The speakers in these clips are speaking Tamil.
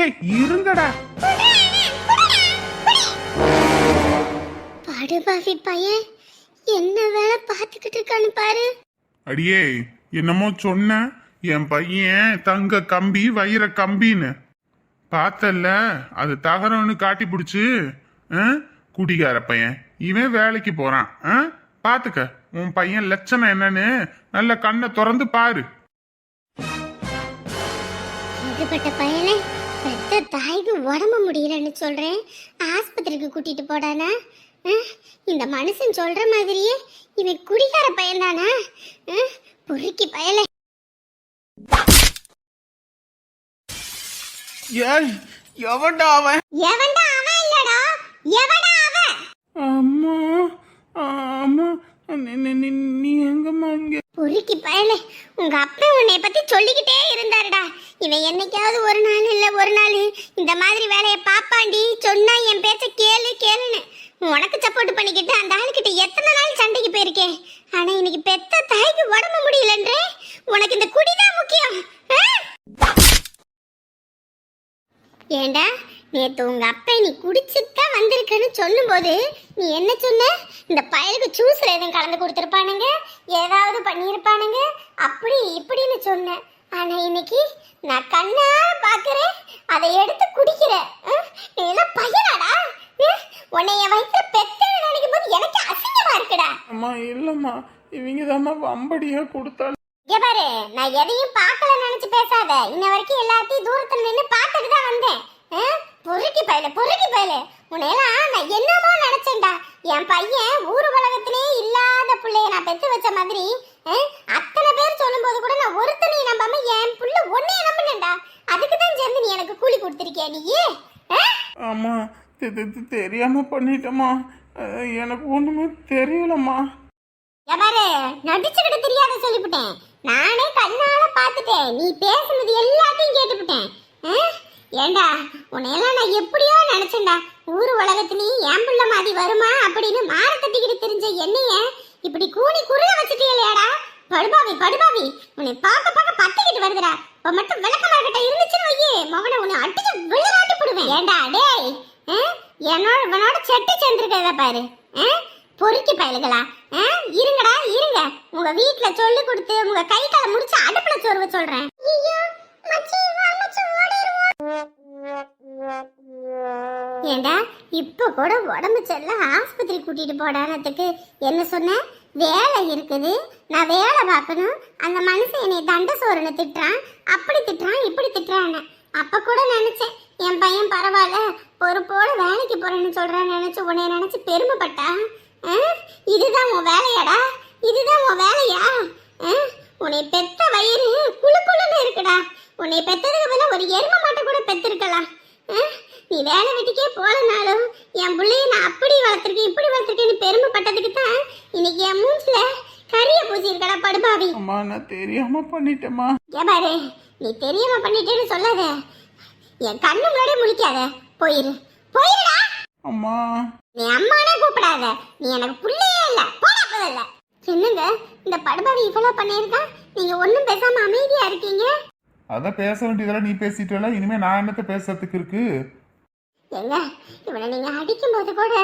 டேய் இருங்கடா. படுபாவி பையன் என்ன வேலை பார்த்துக்கிட்டு இருக்கான்னு பாரு. அடியே என்னமோ சொன்ன, என் பையன் தங்க கம்பி வைர கம்பின்னு பார்த்தல்ல, அது தகரம்னு காட்டி பிடிச்சு குடிகார பையன் இவன் வேலைக்கு போறான். பாத்துக்க உன் பையன் லட்சணம் என்னன்னு நல்ல கண்ணை திறந்து பாரு. இதுபட்ட பையனை பெத்த தாய்க்கு உடம்பு முடியலன்னு சொல்றேன், ஆஸ்பத்திரிக்கு கூட்டிட்டு போடானா? இந்த மனுஷன் சொல்ற மாதிரியே இவன் குடிகார பையன் தானா? பொறுக்கி பயலை. எவன்டா அவன்? எவன்டா அவன் இல்லடா, எவன்டா அவன்? அம்மா அம்மா நீ எங்கம்மா இங்க? பொறுக்கி பயலே, உங்க அப்பா உன்னை பத்தி சொல்லிக்கிட்டே இருந்தாருடா. இவன் என்னைக்காவது ஒரு நாள் இல்ல ஒரு நாள் இந்த மாதிரி வேலையை பாப்பாண்டி, சொன்னா என் பேச்ச கேளு கேளுன்னு உனக்கு சப்போர்ட் பண்ணிக்கிட்டு அந்த ஆளுக்கிட்ட எத்தனை நாள் சண்டைக்கு போயிருக்கேன். ஆனா இன்னைக்கு பெத்த தாய்க்கு உடம்பு முடியலன்றே, உனக்கு இந்த குடிதான் முக்கியம். ஏண்டா நேத்து உங்க அப்பா நீ குடிச்சுதான் வந்திருக்கன்னு சொல்லும் போது நீ என்ன சொன்ன? இந்த பயலுக்கு ஜூஸ்ல எதுவும் கலந்து கொடுத்துருப்பானுங்க, ஏதாவது பண்ணியிருப்பானுங்க, அப்படி இப்படின்னு சொன்னேன். ஆனா இன்னைக்கு நான் கண்ணார பாக்குறேன், அதை எடுத்து குடிக்கிறேன். நீ எல்லாம் பையனாடா? உன்னைய வயிற்று பெத்தன்னு நினைக்கும் போது எனக்கு அசிங்கமா இருக்குடா. அம்மா இல்லம்மா, இவங்க தாம்மா வம்படியா கொடுத்தாலும். இங்க பாரு, நான் எதையும் பார்க்கல நினைச்சு பேசாத. இன்ன வரைக்கும் எல்லாத்தையும் தூரத்துல நின்று பார்த்துட்டு தான் வந்தேன். பொறுக்கி பயல உன்னையெல்லாம் நான் என்னமோ நினைச்சேன்டா. என் பையன் ஊர் உலகத்திலே இல்லாத பிள்ளைய நான் பெத்து வச்ச மாதிரி அத்தனை பேர் சொல்லும் போது கூட நான் ஒருத்தனையும் நம்பாம என் புள்ள ஒன்னைய நம்பினேன்டா. அதுக்கு தான் சேர்ந்து நீ எனக்கு கூலி கொடுத்திருக்கியா நீயே? ஆமா தெரியாம பண்ணிட்டமா, எனக்கு ஒண்ணுமே தெரியலம்மா. எபாரு நடிச்சுக்கிட்டு தெரியாத சொல்லிவிட்டேன். நானே கண்ணால பார்த்துட்டேன், நீ பேசுனது எல்லாத்தையும் கேட்டுவிட்டேன். ஏண்டா உன்னையெல்லாம் நான் எப்படியோ நினைச்சேன்டா. ஊர் உலகத்துலயும் என் பிள்ளை மாதிரி வருமா அப்படின்னு மாற கட்டிக்கிட்டு தெரிஞ்ச என்னைய இப்படி கூணி குறுக வச்சுட்டியலையாடா? படுபாவி உன்னை பார்க்க பத்திக்கிட்டு வருதுடா. இப்ப மட்டும் விளக்கமா கிட்ட இருந்துச்சுன்னு வையே, மகனை உன்னை அடிச்சு விழுவாட்டி போடுவேன். ஏண்டா டேய், இவனோட செட்டு சேர்ந்துருக்கத பாரு. பொறுக்கி பயலுகளா, இருங்கடா இருங்க, உங்க வீட்டுல சொல்லி கொடுத்து உங்க கை கால முடிச்சு அடுப்புல சோறுவ சொல்றேன். ஏண்டா இப்ப கூட உடம்பு செல்ல ஆஸ்பத்திரி கூட்டிட்டு போடானதுக்கு என்ன சொன்ன? வேலை இருக்குது, நான் வேலை பார்க்கணும். அந்த மனுஷன் என்னை தண்ட சோறுன்னு திட்டுறான், அப்படி திட்டுறான் இப்படி திட்டுறான்னு. அப்ப கூட நினைச்சேன் என் பையன் பரவாயில்ல பொறுப்போட வேலைக்கு போறேன்னு சொல்றான்னு நினைச்சு உன்னை நினைச்சு பெருமைப்பட்டா. இதுதான் உன் வேலையாடா? இதுதான் உன் வேலையா? உன்னை பெத்த வயிறு குழுக்குழுன்னு இருக்குடா. உன்னை பெத்ததுக்கு பதிலா ஒரு எரும மாட்டை கூட பெத்திருக்கலாம். நீ வேலை வீட்டுக்கே போலனாலும் என் பிள்ளைய நான் அப்படி வளர்த்துருக்கேன் இப்படி வளர்த்துருக்கேன்னு பெருமைப்பட்டதுக்கு தான் இன்னைக்கு என் மூஞ்சில கரிய பூசி இருக்கடா படுபாவி. அம்மா நான் தெரியாம பண்ணிட்டேம்மா. ஏபாரு, நீ தெரியாம பண்ணிட்டேன்னு சொல்லாத, என் கண்ணு முன்னாடியே முழிக்காத. போயிருடா. அம்மா நீ அம்மானே கூப்பிடாத, நீ எனக்கு புள்ளையே இல்ல, போடா போதல்ல. என்னங்க இந்த படுபாவி இவ்வளவு பண்ணிருக்கா, நீங்க ஒண்ணும் பேசாம அமைதியா இருக்கீங்க? அதான் பேச வேண்டியதெல்லாம் நீ பேசிட்டல, இனிமே நான் என்னத்த பேசுறதுக்கு இருக்கு? எங்க இவனை நீங்க அடிக்கும் போது கூட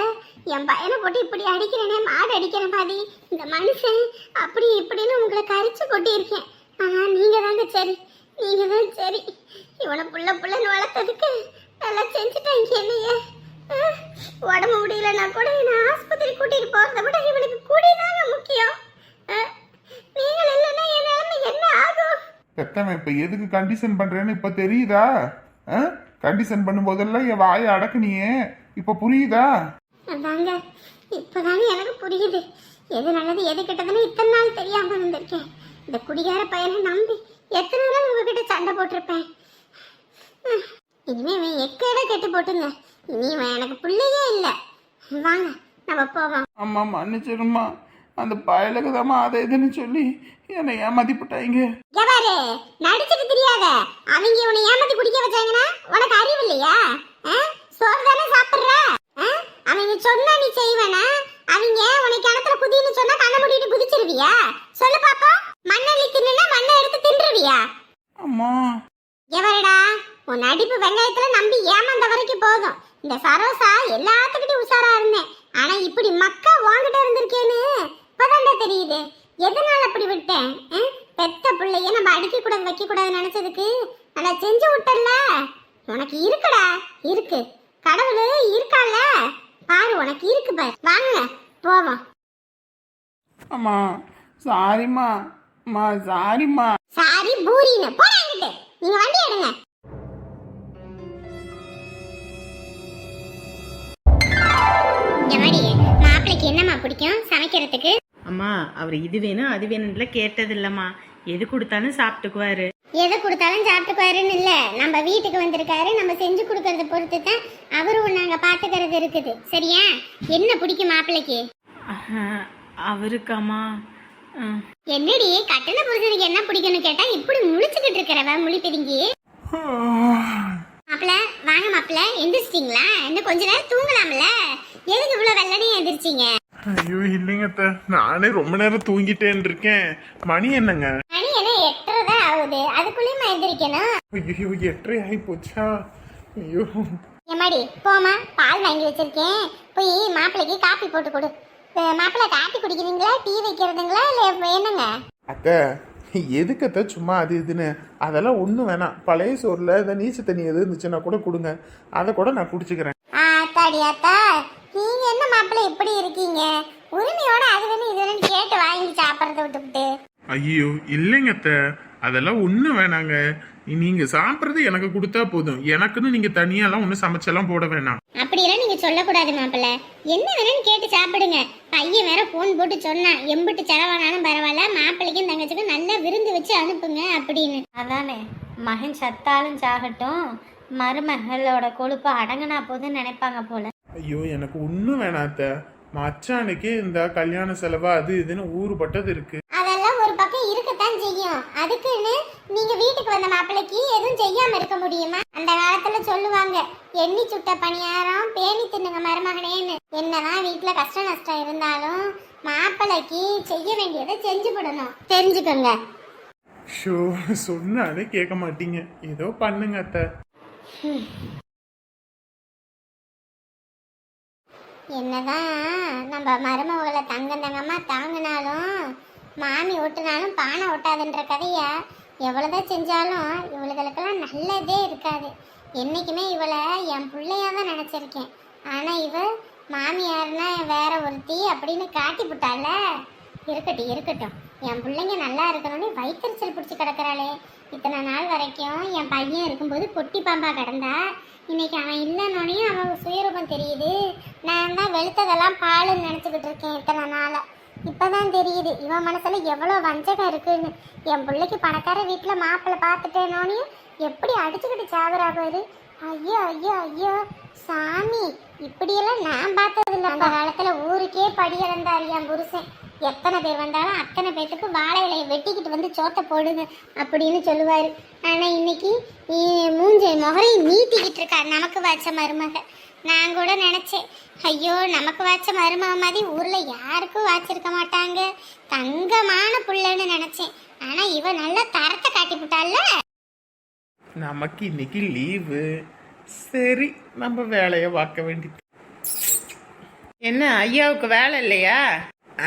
என் பையனை போட்டு இப்படி அடிக்கிறேனே, மாடு அடிக்கிற மாதிரி இந்த மனுஷன் அப்படி இப்படின்னு உங்களை கரிச்சு கொட்டி இருக்கேன். ஆனா நீங்க தாங்க சரி, நீங்க தான் சரி. இவனை புள்ளன்னு வளர்த்ததுக்கு நல்லா செஞ்சுட்டாங்க என்னைய. உடம்பு முடியலன்னா கூட என்ன ஆஸ்பத்திரி கூட்டிட்டு போறதை விட இவனுக்கு குடிதாங்க முக்கியம். நீங்கள் இல்லைன்னா என் நிலைமை என்ன ஆகும்? பெத்தவன் இப்ப எதுக்கு கண்டிஷன் பண்றேன்னு இப்ப தெரியுதா? கண்டிஷன் பண்ணும்போதெல்லாம் என் வாயை அடக்குனியே, இப்ப புரியுதா? அதாங்க இப்பதாங்க எனக்கு புரியுது, எது நல்லது எது கெட்டதுன்னு இத்தனை நாள் தெரியாம இருந்திருக்கேன். இந்த குடிகார பையனை நம்பி எத்தனை நாள் உங்ககிட்ட சண்டை போட்டிருப்பேன். இனிமே இவன் எக்கேட கெட்டு போட்டுங்க, இனி இவன் எனக்கு பிள்ளையே இல்லை. வாங்க நம்ம போவோம். அம்மா மன்னிச்சிருமா, அந்த பயலுக்கு தாம்மா அதை இதுன்னு சொல்லி என்னை ஏமாத்திப்பட்டாங்க. எவாரு நடிச்சுட்டு தெரியாத, அவங்க உன்னை ஏமாத்தி குடிக்க வச்சாங்கன்னா உனக்கு அறிவு இல்லையா? சோறு தானே சாப்பிடுற? அவங்க சொன்னா நீ செய்வேனா? அவங்க உனக்கு கிணத்துல குதின்னு சொன்னா கண்ணை மூடிட்டு குதிச்சிருவியா? சொல்லு பாப்போம். மண்ணெல்லி தின்னுனா மண்ணை எடுத்து தின்றுவியா? அம்மா எவரடா உன் நடிப்பு வெங்காயத்துல நம்பி ஏமாந்த வரைக்கும் போதும். இந்த சரோசா எல்லாத்துக்கிட்டையும் உஷாரா இருந்தேன். ஆனா இப்படி மக்கா வாங்கிட்ட இருந்திருக்கேன்னு இப்பதான்டா தெரியுது. எதனால அப்படி விட்டேன்? பெத்த பிள்ளைய நம்ம அடிக்க கூடாது வைக்க கூடாதுன்னு நினைச்சதுக்கு நல்லா செஞ்சு விட்டல. உனக்கு இருக்குடா, இருக்கு. கடவுள் இருக்கால பாரு, உனக்கு இருக்கு பாரு. வாங்க போவோம். அம்மா சாரிம்மா. அம்மா சாரிம்மா. சாரி பூரின்னு போறாங்கிட்டு நீங்க வண்டி எடுங்க. எவடி மாப்பிளைக்கு என்னம்மா பிடிக்கும் சமைக்கிறதுக்கு? அம்மா அவர் இது வேணும் அது வேணும்ல கேட்டது இல்லம்மா, எது கொடுத்தாலும் சாப்பிட்டுக்குவாரு. எதை கொடுத்தாலும் சாப்பிட்டுக்குவாருன்னு இல்ல, நம்ம வீட்டுக்கு வந்திருக்காரு, நம்ம செஞ்சு கொடுக்கறத பொறுத்து தான் அவரும் நாங்க பாத்துக்கிறது இருக்குது. சரியா? என்ன பிடிக்கும் மாப்பிளைக்கு? அவருக்காம்மா என்னடி கட்டண புருஷனுக்கு என்ன பிடிக்கும்னு கேட்டா இப்படி முழிச்சுக்கிட்டு இருக்கிறவ முழி பிதுங்கி. மாப்பிள்ள வாங்க மாப்பிள்ள, எந்திரிச்சிட்டீங்களா? இன்னும் கொஞ்ச நேரம் தூங்கலாம்ல, எதுக்கு இவ்வளவு வெள்ளனே எந்திரிச்சிங்க? ஐயோ இல்லைங்க அத்தை, நானே ரொம்ப நேரம் தூங்கிட்டேன் இருக்கேன். மணி என்னங்க? மணி என்ன 8:30 தான் ஆகுது, அதுக்குள்ளேயுமா எந்திரிக்கணும்? ஐயோ 8:30 ஆகி போச்சா? ஐயோ எம்மாடி போமா, பால் வாங்கி வச்சிருக்கேன், போய் மாப்பிள்ளைக்கு காப்பி போட்டு கொடு. மாப்பிள்ளை காப்பி குடிக்கிறீங்களா டீ வைக்கிறதுங்களா இல்லை என்னங்க? அத்தை எதுக்கு அத்தை சும்மா அது இதுன்னு? அதெல்லாம் ஒன்றும் வேணாம். பழைய சோறில் இந்த நீச்ச தண்ணி எது இருந்துச்சுன்னா கூட கொடுங்க, அதை கூட நான் குடிச்சுக்கிறேன். ஆத்தாடி ஆத்தா, நீங்க என்ன மாப்பிள்ளை இப்படி இருக்கீங்க? உரிமையோட அது வேணும் இது வேணும் கேட்டு வாங்கி சாப்பிட்றத விட்டுவிட்டு. ஐயோ இல்லைங்க அத்தை, அதெல்லாம் ஒன்றும் வேணாங்க. நீங்க சாப்பிட்றது எனக்கு கொடுத்தா போதும். எனக்குன்னு நீங்க தனியாலாம் ஒன்றும் சமைச்செல்லாம் போட வேணாம். அப்படியெல்லாம் நீங்க சொல்லக்கூடாது மாப்பிள்ளை, என்ன வேணும்னு கேட்டு சாப்பிடுங்க. பையன் வேற போன் போட்டு சொன்னான், எம்பிட்டு செலவானாலும் பரவாயில்ல, மாப்பிள்ளைக்கும் தங்கச்சிக்கும் நல்லா விருந்து வச்சு அனுப்புங்க அப்படின்னு. அதானே, மகன் சத்தாலும் சாகட்டும், மருமகளோட கொழுப்பு அடங்கினா போதுன்னு நினைப்பாங்க போல. ஐயோ எனக்கு ஒன்றும் வேணாம் அத்தை. மச்சானுக்கே இந்த கல்யாண செலவா அது இதுன்னு ஊறுபட்டது இருக்கு. அதெல்லாம் ஒரு பக்கம் இருக்கத்தான் செய்யும். அதுக்குன்னு நீங்க வீட்டுக்கு வந்த மாப்பிள்ளைக்கு எதுவும் செய்யாம இருக்க முடியுமா? அந்த காலத்துல சொல்லுவாங்க, எண்ணி சுட்ட பணியாரம் பேணி தின்னுங்க மருமகனேன்னு. என்னதான் வீட்டுல கஷ்ட நஷ்டம் இருந்தாலும் மாப்பிள்ளைக்கு செய்ய வேண்டியதை செஞ்சு விடணும், தெரிஞ்சுக்கோங்க. ஷோ சொன்னாலே கேட்க மாட்டீங்க, ஏதோ பண்ணுங்க அத்தை. என்னதான் நம்ம மருமகளை தங்கமா தாங்கினாலும் மாமி ஒட்டுனாலும் பானை ஒட்டாதுன்ற கதைய எவ்வளோதான் செஞ்சாலும் இவளுகளுக்கெல்லாம் நல்லதே இருக்காது. என்றைக்குமே இவளை என் பிள்ளையா தான் நினச்சிருக்கேன். ஆனால் இவ மாமியார்னா வேற ஒருத்தி அப்படின்னு காட்டி விட்டால. இருக்கட்டும் இருக்கட்டும், என் பிள்ளைங்க நல்லா இருக்கணும்னு வயிற்றுச்சல் பிடிச்சி கிடக்கிறாளே. இத்தனை நாள் வரைக்கும் என் பையன் இருக்கும்போது பொட்டி பாம்பா கிடந்தா, இன்னைக்கு அவன் இல்லைன்னொன்னையும் அவன் சுயரூபம் தெரியுது. நான் தான் வெளுத்ததெல்லாம் பாலுன்னு நினச்சிக்கிட்டு இருக்கேன் இத்தனை நாளாக. இப்போதான் தெரியுது இவன் மனசுல எவ்வளோ வஞ்சகம் இருக்குன்னு. என் பிள்ளைக்கு பணக்கார வீட்டில் மாப்பிள்ளை பார்த்துட்டேனோனையும் எப்படி அடிச்சுக்கிட்டு சாகுறாரு. ஐயோ ஐயோ ஐயோ சாமி, இப்படியெல்லாம் நான் பார்த்ததில்லை. அந்த காலத்தில் ஊருக்கே படி இழந்தார் என் புருஷன். எத்தனை பேர் வந்தாலும் அத்தனை பேர்த்துக்கு வாழை இலையை வெட்டிக்கிட்டு வந்து சோத்தை போடுங்க அப்படின்னு சொல்லுவார். ஆனால் இன்னைக்கு மூஞ்சை முகரையும் நீட்டிக்கிட்டு இருக்கார் நமக்கு வாச்ச மருமக. நான் கூட நினச்சேன், ஐயோ நமக்கு வாச்ச மருமக மாதிரி ஊரில் யாருக்கும் வாச்சிருக்க மாட்டாங்க, தங்கமான புள்ளன்னு நினச்சேன். ஆனால் இவ நல்லா தரத்தை காட்டி விட்டால. நமக்கு இன்னைக்கு லீவு, சரி நம்ம வேலையை பார்க்க வேண்டியது. என்ன ஐயாவுக்கு வேலை இல்லையா?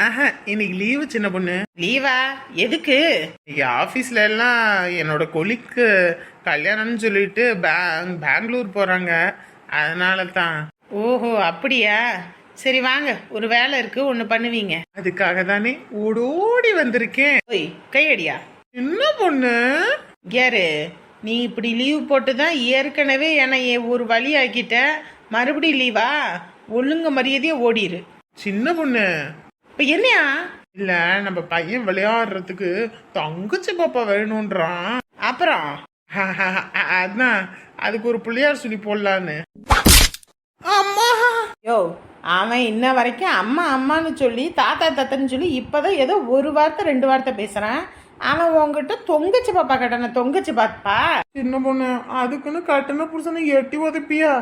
ஆஹா இன்னைக்கு லீவு சின்ன பொண்ணு. லீவா? எதுக்கு? இன்னைக்கு ஆஃபீஸ்ல எல்லாம் என்னோட கொலிக்கு கல்யாணம்னு சொல்லிட்டு பெங்களூர் போறாங்க, அதனால தான். ஓஹோ அப்படியா? சரி வாங்க, ஒரு வேலை இருக்கு, ஒன்று பண்ணுவீங்க. அதுக்காக தானே ஓடோடி வந்திருக்கேன். ஓய் கையடியா? என்ன பொண்ணு யாரு நீ? இப்படி லீவ் போட்டு தான் ஏற்கனவே என்னை ஒரு வழி ஆக்கிட்ட, மறுபடியும் லீவா? ஒழுங்கு மரியாதையா ஓடிரு. சின்ன பொண்ணு. இப்ப என்னையா? இல்ல நம்ம பையன் விளையாடுறதுக்கு தங்கச்சி பாப்பா வேணும்ன்றான். அப்புறம் அதான் அதுக்கு ஒரு பிள்ளையார் சொல்லி போடலான்னு. அம்மா யோ, அவன் இன்ன வரைக்கும் அம்மா அம்மான்னு சொல்லி தாத்தா தாத்தான்னு சொல்லி இப்பதான் ஏதோ ஒரு வார்த்தை 2 வார்த்தை பேசுறான். அவன் உங்ககிட்ட தொங்கச்சி பாப்பா கட்டண தொங்கச்சி பாப்பா. சின்ன பொண்ணு அதுக்குன்னு கட்டண புருஷனை எட்டி உதப்பியா?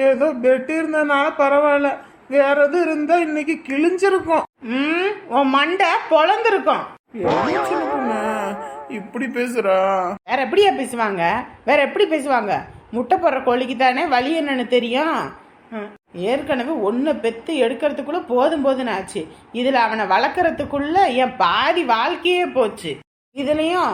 ஏதோ பெட்டு இருந்ததுனால பரவாயில்ல, வேற எது இருந்தா இன்னைக்கு கிழிஞ்சிருக்கும். உன் மண்டை பொழந்திருக்கும். சின்ன பொண்ணு இப்படி பேசுறா? வேற எப்படியா பேசுவாங்க? வேற எப்படி பேசுவாங்க? முட்டை போடுற கோழிக்கு தானே வலி என்னன்னு தெரியும். ஏற்கனவே ஒன்று பெத்து எடுக்கிறதுக்குள்ள போதும் போதுன்னு ஆச்சு. இதில் அவனை வளர்க்குறதுக்குள்ள என் பாதி வாழ்க்கையே போச்சு. இதுலயும்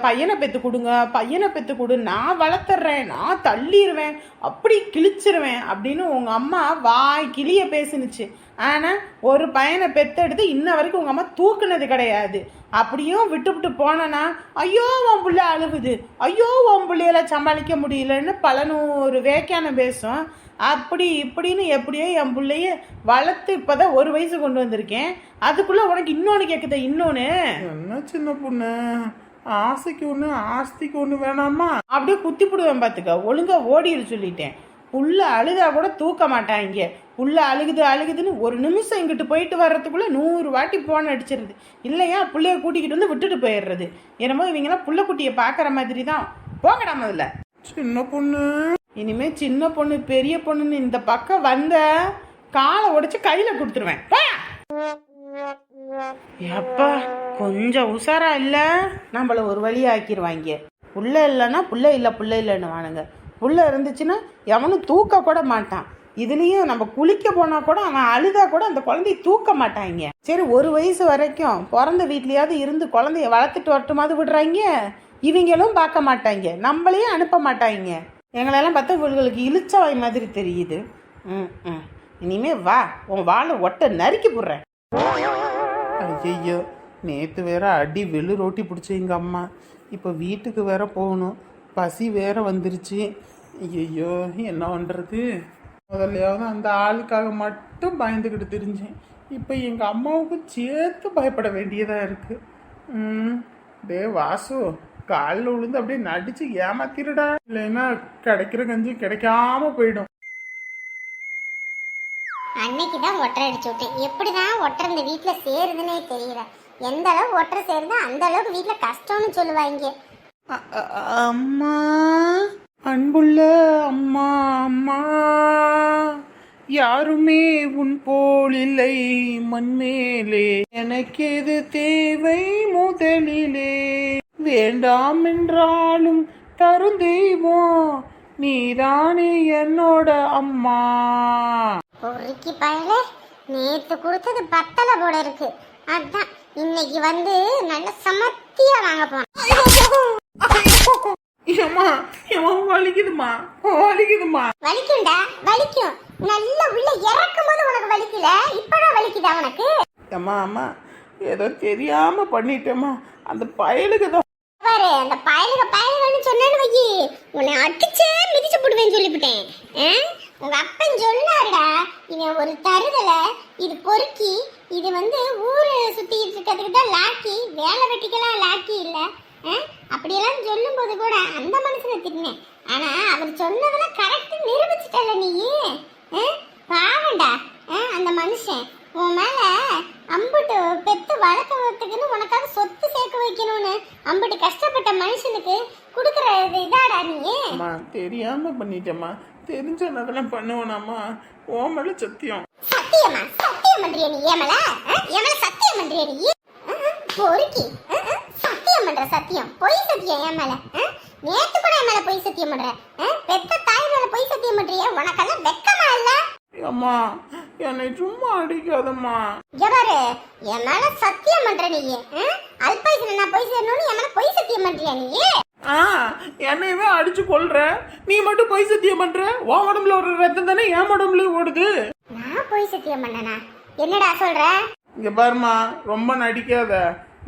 பையனை பெத்து கொடுங்க, பையனை பெத்து கொடு, நான் வளர்த்துறேன், நான் தள்ளிடுவேன், அப்படி கிழிச்சிருவேன் அப்படின்னு உங்க அம்மா வாய் கிளிய பேசுனுச்சு. ஆனா ஒரு பையனை பெத்தெடுத்து இன்ன வரைக்கும் உங்க அம்மா தூக்குனது கிடையாது. அப்படியும் விட்டு போனா ஐயோ உன் பிள்ளை அழுகுது, ஐயோ உன் பிள்ளையில சமாளிக்க முடியலன்னு பல 100 வேக்கான பேசும். அப்படி இப்படின்னு எப்படியோ என் பிள்ளைய வளர்த்து இப்பதான் 1 வயசு கொண்டு வந்திருக்கேன். அதுக்குள்ள உனக்கு இன்னொன்னு கேக்குத? இன்னொன்னு என்ன சின்ன பொண்ணு, ஆசைக்கு ஒண்ணு ஆஸ்திக்கு ஒண்ணு வேணாமா? அப்படியே குத்தி போடுவேன் பாத்துக்க. ஒழுங்கா ஓடிடு சொல்லிட்டேன். புள்ள அழுதா கூட தூக்க மாட்டாங்க. புள்ள அழுகுதுன்னு 1 நிமிஷம் இங்கிட்டு போயிட்டு வர்றதுக்குள்ள 100 வாட்டி போன் அடிச்சிருது. இல்லையா புள்ளைய கூட்டிக்கிட்டு வந்து விட்டுட்டு போயிடுறது. என்னமோ இவங்கெல்லாம் புள்ள குட்டிய பாக்குற மாதிரி தான். போங்கடா முதல்ல. சின்ன பொண்ணு, இனிமே சின்ன பொண்ணு பெரிய பொண்ணுன்னு இந்த பக்கம் வந்த காலை உடைச்சு கையில கொடுத்துருவேன். எப்பா கொஞ்சம் உஷாரா இல்ல, நம்மள ஒரு வழி ஆக்கிடுவாங்க. புள்ள இல்லைன்னா புள்ள இல்லைன்னு வானுங்க. புள்ள இருந்துச்சுன்னா எவனும் தூக்க கூட மாட்டான். இதுலயும் நம்ம குளிக்க போனா கூட அவன் அழுதா கூட அந்த குழந்தைய தூக்க மாட்டாங்க. சரி 1 வயசு வரைக்கும் பிறந்த வீட்லயாவது இருந்து குழந்தைய வளர்த்துட்டு வரட்டுமாவது விடுறாங்க. இவங்களும் பார்க்க மாட்டாங்க, நம்மளையும் அனுப்ப மாட்டாங்க. எங்களெல்லாம் பார்த்தா இவங்களுக்கு இழுச்சவாய் மாதிரி தெரியுது. இனிமே வா, உன் வாழை ஒட்ட நறுக்கி போடுறேன். ஐயோ, நேற்று வேற அடி வெள்ளு ரோட்டி பிடிச்ச எங்கள் அம்மா. இப்போ வீட்டுக்கு வேற போகணும், பசி வேற வந்துருச்சு. ஐயோ என்ன பண்ணுறது? முதல்லையாவது அந்த ஆளுக்காக மட்டும் பயந்துக்கிட்டு தெரிஞ்சேன். இப்போ எங்கள் அம்மாவுக்கும் சேர்த்து பயப்பட வேண்டியதாக இருக்குது. டே வாசு, காலில் விழுந்து அப்படியே நடிச்சு ஏமாத்திருடா, இல்லைன்னா கிடைக்கிற கஞ்சி கிடைக்காம போயிடும். அன்னைக்கு தான் ஒட்டரை அடிச்சு விட்டேன். எப்படிதான் ஒட்டரை இந்த வீட்டுல சேருதுன்னே தெரியல. எந்த அளவுக்கு ஒட்டரை சேருதோ அந்த அளவுக்கு வீட்டுல கஷ்டம்னு சொல்லுவாங்க. அம்மா, அன்புள்ள அம்மா, அம்மா யாருமே உன் போல் இல்லை மண்மேலே, எனக்கேது தேவை முதலிலே, வேண்டாம் என்றாலும் தரும் தெய்வம் நீதானே என்னோட அம்மா. பொறுக்கி பயல, நேத்து கொடுத்தது பத்தல போல இருக்கு. அதான் இன்னைக்கு வந்து நல்ல சமத்தியா வாங்க போறேன். வலிக்குதுமா, வலிக்குதுமா. வலிக்கும்டா, வலிக்கும். நல்ல உள்ள இறக்கும் போது உனக்கு வலிக்கல, இப்பதான் வலிக்குதா உனக்கு? அம்மா அம்மா ஏதோ தெரியாம பண்ணிட்டேம்மா, அந்த பயலுக்கு தான். பாரு, அந்த பயலுகன்னு சொன்னேன்னு வையி, உன்னை அடிச்சே மிதிச்சு போடுவேன்னு சொல்லிவிட்டேன். உங்க அப்பன் சொன்னாருடா, இவன் ஒரு தருதல, இது பொறுக்கி, இது வந்து ஊரு சுத்திட்டு இருக்கிறதுக்கு தான் லாக்கி, வேலை வெட்டிக்கலாம் லாக்கி இல்ல. அப்படியெல்லாம் சொல்லும் போது கூட அந்த மனுஷனை திட்டினேன். ஆனா அவர் சொன்னதெல்லாம் கரெக்ட் நிரூபிச்சுட்டல நீ. பாவண்டா அந்த மனுஷன் உன் மேல அம்புட்டு பெத்து வளர்க்கறதுக்குன்னு உனக்காக சொத்து சேர்க்க வைக்கணும்னு அம்புட்டு கஷ்டப்பட்ட மனுஷனுக்கு கொடுக்கற இதாடா நீ. தெரியாம பண்ணிட்டேம்மா, தெரிஞ்சதெல்லாம் பண்ணுவேனாம்மா, உன் மேல சத்தியம். சத்தியமா? சத்தியம் பண்றிய நீ? ஏமல சத்தியம் பண்றிய நீ? பொறுக்கி சத்தியம் பண்ற, சத்தியம் பொய் சத்தியம் என் மேல. நேத்து கூட என் மேல பொய் சத்தியம் பண்ற, பெத்த தாய் மேல பொய் சத்தியம் பண்றிய? உனக்கெல்லாம் வெக்கமா இல்ல? அம்மா என்னை சும்மா அடிக்காதம்மா. ஜபாரு, என் மேல சத்தியம் பண்ற நீ? அல்பாயுசுல நான் பொய் சொல்லணும்னு என் மேல பொய் சத்தியம் பண்றியா நீ? என்னையவே அடிச்சு கொள்ற, நீ மட்டும் பொய் சத்தியம் பண்ற. உன் உடம்புல ஒரு ரத்தம் தானே என் உடம்புல ஓடுது. நான் பொய் சத்தியம் பண்ணனா? என்னடா சொல்ற? இங்க பாருமா, ரொம்ப நடிக்காத.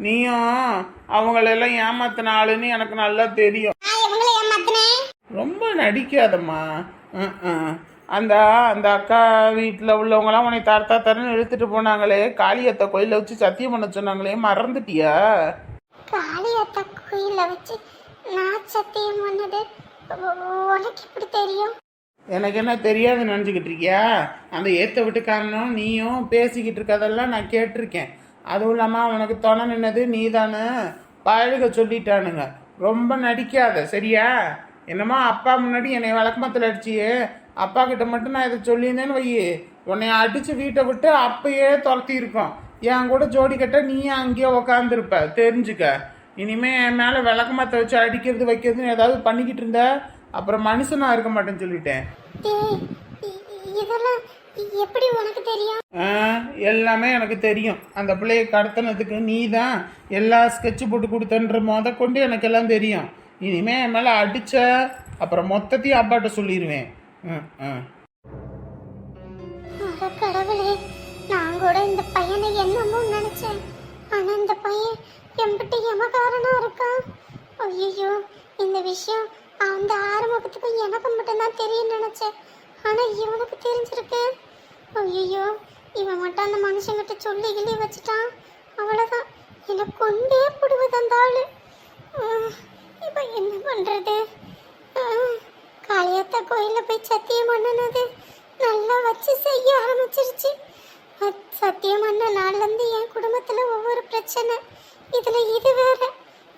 நீயும் அவங்களெல்லாம் ஏமாத்தின ஆளுன்னு எனக்கு நல்லா தெரியும். நான் இவங்களை ஏமாத்தினேன்? ரொம்ப நடிக்காதம்மா. அந்த அந்த அக்கா வீட்டில் உள்ளவங்களாம் உன்னை தரன்னு இழுத்துட்டு போனாங்களே, காளியத்தை கோயில வச்சு சத்தியம் பண்ண சொன்னாங்களே, மறந்துட்டியா? காளியத்தை கோயில வச்சு நான் சத்தியம் பண்ணது உனக்கு எப்படி தெரியும்? எனக்கு என்ன தெரியாதுன்னு நினச்சிக்கிட்டு இருக்கியா? அந்த ஏத்த வீட்டுக்காரனும் நீயும் பேசிக்கிட்டு இருக்கதெல்லாம் நான் கேட்டிருக்கேன். அதுவும் இல்லாமல் அவனுக்கு துணை நின்னது நீ தானே, பழக சொல்லிட்டானுங்க. ரொம்ப நடிக்காத சரியா? என்னம்மா அப்பா முன்னாடி என்னை வழக்கமத்தில் அடிச்சியே, அப்பா கிட்ட மட்டும் நான் இதை சொல்லியிருந்தேன்னு வையி, உன்னை அடித்து வீட்டை விட்டு அப்பயே துரத்தி இருக்கோம். என் கூட ஜோடி கட்ட நீ அங்கேயே உக்காந்துருப்ப, தெரிஞ்சுக்க. இனிமே என் மேலே விளக்கமாத்த வச்சு அடிக்கிறது வைக்கிறதுன்னு ஏதாவது பண்ணிக்கிட்டு இருந்த அப்புறம் மனுஷனா இருக்க மாட்டேன்னு சொல்லிட்டேன். டேய், இதெல்லாம் எப்படி உனக்கு தெரியும்? எல்லாமே எனக்கு தெரியும். அந்த பிள்ளையை கடத்தினதுக்கு நீ தான் எல்லா ஸ்கெட்சு போட்டு கொடுத்தன்ற கொண்டு எனக்கு எல்லாம் தெரியும். இனிமே என் மேலே அடிச்ச அப்புறம் மொத்தத்தையும் அப்பாட்ட சொல்லிடுவேன். அட கடவுளே, நான் கூட இந்த பையனை என்னமோ நினைச்சேன். ஆனா இந்த பையன் எம்பிட்டு எமகாரனா இருக்கான். ஐயோ, இந்த விஷயம் அந்த ஆறுமுகத்துக்கும் எனக்கு மட்டும்தான் தெரியும் நினைச்சேன். ஆனா இவனுக்கு தெரிஞ்சிருக்கு. ஐயோ, இவன் மட்டும் அந்த மனுஷங்கிட்ட சொல்லி கிள்ளி வச்சுட்டான். அவ்வளவுதான், என்னை கொண்டே போடுவது அந்த ஆளு. இப்ப என்ன பண்றது? காளியாத்தா கோயில போய் சத்தியம் பண்ணினது நல்லா வச்சு செய்ய ஆரம்பிச்சிருச்சு. சத்தியம் பண்ண நாள்ல இருந்து என் குடும்பத்துல ஒவ்வொரு பிரச்சனை, இதுல இது வேற.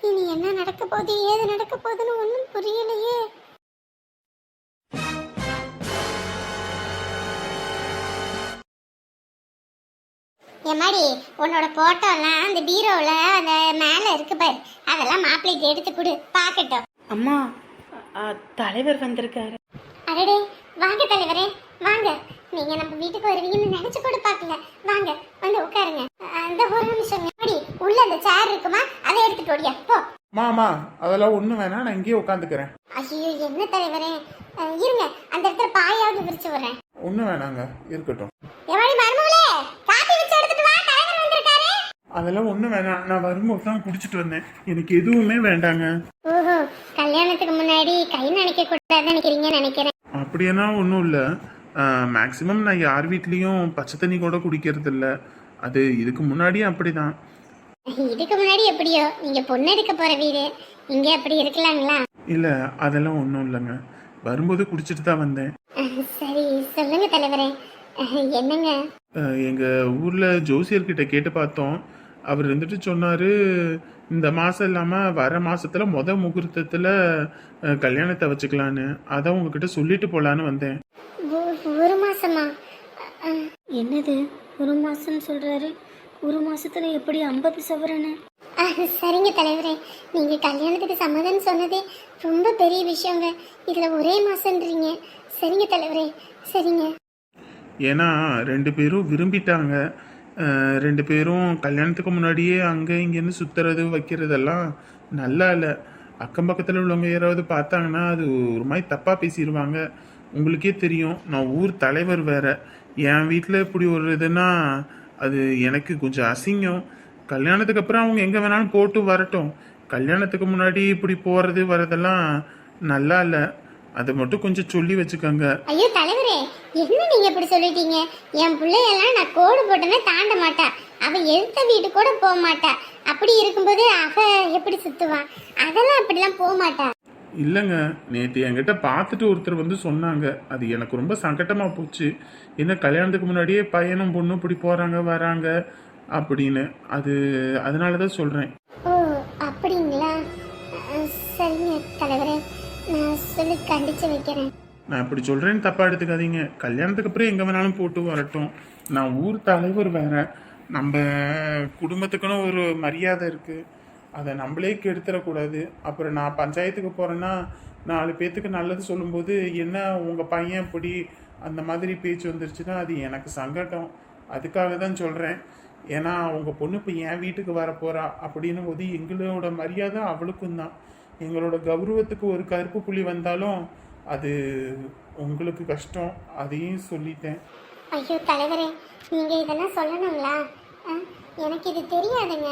இனி என்ன நடக்க போகுது, ஏது நடக்க போகுதுன்னு ஒன்றும் புரியலையே. எம்மாடி, உன்னோட போட்டோலாம் அந்த பீரோவில் அந்த மேலே இருக்கு பாரு, அதெல்லாம் மாப்பிள்ளைக்கு எடுத்து கொடு பார்க்கட்டும். அம்மா தலைவர் வந்திருக்காரு. அடடே, வாங்க தலைவரே, வாங்க. நீங்க நம்ம வீட்டுக்கு வருவீங்கன்னு நினைச்சு கூட பார்க்கல. வாங்க, வந்து உட்காருங்க. அந்த ஒரு நிமிஷம் எம்மாடி, உள்ள அந்த சேர் இருக்குமா, அதை எடுத்துட்டு ஓடியா போ. மாமா அதெல்லாம் ஒன்றும் வேணாம், நான் இங்கேயே உட்காந்துக்கிறேன். ஐயோ, என்ன தலைவரே, இருங்க, அந்த இடத்துல பாயாவது விரிச்சு வரேன். ஒன்றும் வேணாங்க, இருக்கட்டும். எம்மாடி மருமகளே, காபி வச்சு எடுத்துட்டு வா, தலைவர் வந்திருக்காரு. அதெல்லாம் ஒன்றும் வேணாம், நான் வரும்போது தான் குடிச்சிட்டு வந்தேன். எனக்கு எதுவுமே வேண்டாங்க. ஓஹோ, கல்யாணத்துக்கு முன்னாடி கை நினைக்க கூடாதுன்னு நினைக்கிறீங்கன்னு நினைக்கிறேன். அப்படியேனா ஒன்றும் இல்லை. மேக்ஸிமம் நான் யார் வீட்லேயும் பச்சை தண்ணி கூட குடிக்கிறது இல்லை. அது இதுக்கு முன்னாடியே அப்படிதான். இதுக்கு முன்னாடி எப்படியோ, நீங்க பொண்ணு எடுக்க போற வீடு, இங்க அப்படி இருக்கலாங்களா? இல்லை, அதெல்லாம் ஒன்றும் இல்லைங்க. வரும்போது குடிச்சிட்டு தான் வந்தேன். சரி, சொல்லுங்க தலைவரே, என்னங்க? எங்கள் ஊரில் ஜோசியர்கிட்ட கேட்டு பார்த்தோம். அவர் இருந்துட்டு சொன்னார், இந்த மாதம் இல்லாமல் வர மாதத்தில் முகூர்த்தத்தில் கல்யாணத்தை வச்சுக்கலான்னு. அதான் உங்ககிட்ட சொல்லிட்டு போகலான்னு வந்தேன். ஒரு மாசமா? என்னது ஒரு மாசம் சொல்றாரு? ஒரு மாசத்துல எப்படி 50 சவரனு? சரிங்க தலைவரே, நீங்க கல்யாணத்துக்கு சம்மதம் சொன்னதே ரொம்ப பெரிய விஷயங்க. இதுல ஒரே மாசம்ன்றீங்க. சரிங்க தலைவரே, சரிங்க. ஏன்னா 2 பேரும் விரும்பிட்டாங்க. 2 பேரும் கல்யாணத்துக்கு முன்னாடியே அங்கே இங்கேன்னு சுற்றுறது வைக்கிறதெல்லாம் நல்லா இல்லை. அக்கம் பக்கத்தில் உள்ளவங்க யாராவது பார்த்தாங்கன்னா அது ஒரு மாதிரி தப்பாக பேசிடுவாங்க. உங்களுக்கே தெரியும், நான் ஊர் தலைவர் வேற. என் வீட்டில் இப்படி ஒரு இதுன்னா அது எனக்கு கொஞ்சம் அசிங்கம். கல்யாணத்துக்கு அப்புறம் அவங்க எங்கே வேணாலும் போட்டு வரட்டும். கல்யாணத்துக்கு முன்னாடி இப்படி போகிறது வரதெல்லாம் நல்லா இல்லை. அதை மட்டும் கொஞ்சம் சொல்லி வச்சுக்கோங்க. ஐயோ தலைவரே, என்ன நீங்க இப்படி சொல்லிட்டீங்க? என் பிள்ளையெல்லாம் நான் கோடு போட்டேன்னா தாண்ட மாட்டா. அவ எழுத்த வீட்டு கூட போக மாட்டா. அப்படி இருக்கும்போது அவ எப்படி சுத்துவான்? அதெல்லாம் அப்படிலாம் போக மாட்டா. இல்லைங்க, நேற்று என்கிட்ட பார்த்துட்டு ஒருத்தர் வந்து சொன்னாங்க. அது எனக்கு ரொம்ப சங்கட்டமாக போச்சு. என்ன கல்யாணத்துக்கு முன்னாடியே பையனும் பொண்ணும் இப்படி போகிறாங்க வராங்க அப்படின்னு. அதனால தான் சொல்கிறேன். ஓ, அப்படிங்களா? சரிங்க தலைவரே, நான் சொல்லி கண்டிச்சு வைக்கிறேன். நான் இப்படி சொல்கிறேன்னு தப்பாக எடுத்துக்காதீங்க. கல்யாணத்துக்கு அப்புறம் எங்கே வேணாலும் போட்டு வரட்டும். நான் ஊர் தலைவர் வேற. நம்ம குடும்பத்துக்குன்னு ஒரு மரியாதை இருக்குது. அதை நம்மளே கெடுத்துடக்கூடாது. அப்புறம் நான் பஞ்சாயத்துக்கு போகிறேன்னா 4 பேர்த்துக்கு நல்லது சொல்லும்போது என்ன உங்கள் பையன் இப்படி அந்த மாதிரி பேச்சு வந்துருச்சுன்னா அது எனக்கு சங்கடம். அதுக்காக தான் சொல்கிறேன். ஏன்னா உங்கள் பொண்ணு இப்போ என் வீட்டுக்கு வரப்போகிறா அப்படின்னும் போது எங்களோட மரியாதை அவளுக்கும் தான். எங்களோட கௌரவத்துக்கு ஒரு கருப்பு புள்ளி வந்தாலும் அது உங்களுக்கு கஷ்டம். அதையும் சொல்லிட்டேன். ஐயோ தலைவரே, நீங்க இதெல்லாம் சொல்லணுங்களா? எனக்கு இது தெரியாதுங்க.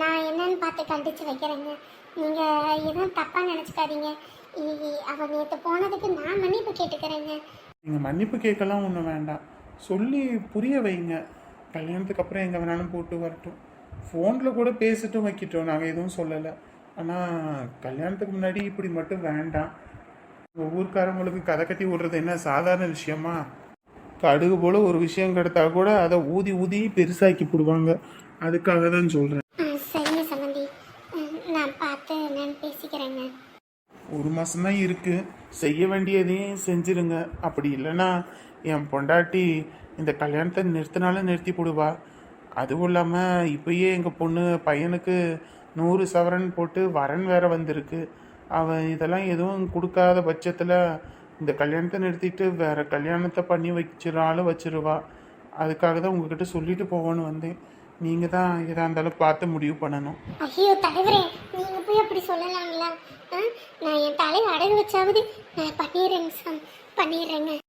நான் என்னன்னு பார்த்து கண்டிச்சு வைக்கிறேங்க. நீங்க எதுவும் தப்பா நினைச்சுக்காதீங்க. அவ நேற்று போனதுக்கு நான் மன்னிப்பு கேட்டுக்கிறேங்க. நீங்கள் மன்னிப்பு கேட்கலாம் ஒன்றும் வேண்டாம், சொல்லி புரிய வைங்க. கல்யாணத்துக்கு அப்புறம் எங்கே வேணாலும் போட்டு வரட்டும். ஃபோனில் கூட பேசிட்டும் வைக்கிட்டோம், நாங்கள் எதுவும் சொல்லலை. ஆனால் கல்யாணத்துக்கு முன்னாடி இப்படி மட்டும் வேண்டாம். ஊர்க்காரங்களுக்கு கதை கட்டி விடுறது என்ன சாதாரண விஷயமா? கடுகு போல் ஒரு விஷயம் கிடைத்தா கூட அதை ஊதி ஊதி பெருசாக்கி போடுவாங்க. அதுக்காக தான் சொல்கிறேன். சரிங்க சம்பந்தி, நான் பார்த்து நான் பேசிக்கிறேங்க. ஒரு மாதம்தான் இருக்குது, செய்ய வேண்டியதையும் செஞ்சிருங்க. அப்படி இல்லைன்னா என் பொண்டாட்டி இந்த கல்யாணத்தை நிறுத்தினாலும் நிறுத்தி போடுவா. அதுவும் இல்லாமல் இப்போயே எங்கள் பொண்ணு பையனுக்கு 100 சவரன் போட்டு வரன் வேற வந்திருக்கு. அவன் இதெல்லாம் எதுவும் கொடுக்காத பட்சத்தில் இந்த கல்யாணத்தை நிறுத்திட்டு வேற கல்யாணத்தை பண்ணி வச்சிடாலும் வச்சிருவா. அதுக்காக தான் உங்ககிட்ட சொல்லிட்டு போவோன்னு வந்தேன். நீங்கள் தான் எதாக இருந்தாலும் பார்த்து முடிவு பண்ணணும். ஐயோ தலைவரே, நீங்க போய் அப்படி சொல்லலாங்களா? நான் என் தலையை அடகு வச்சாவது நான் பண்ணிடுறேங்க.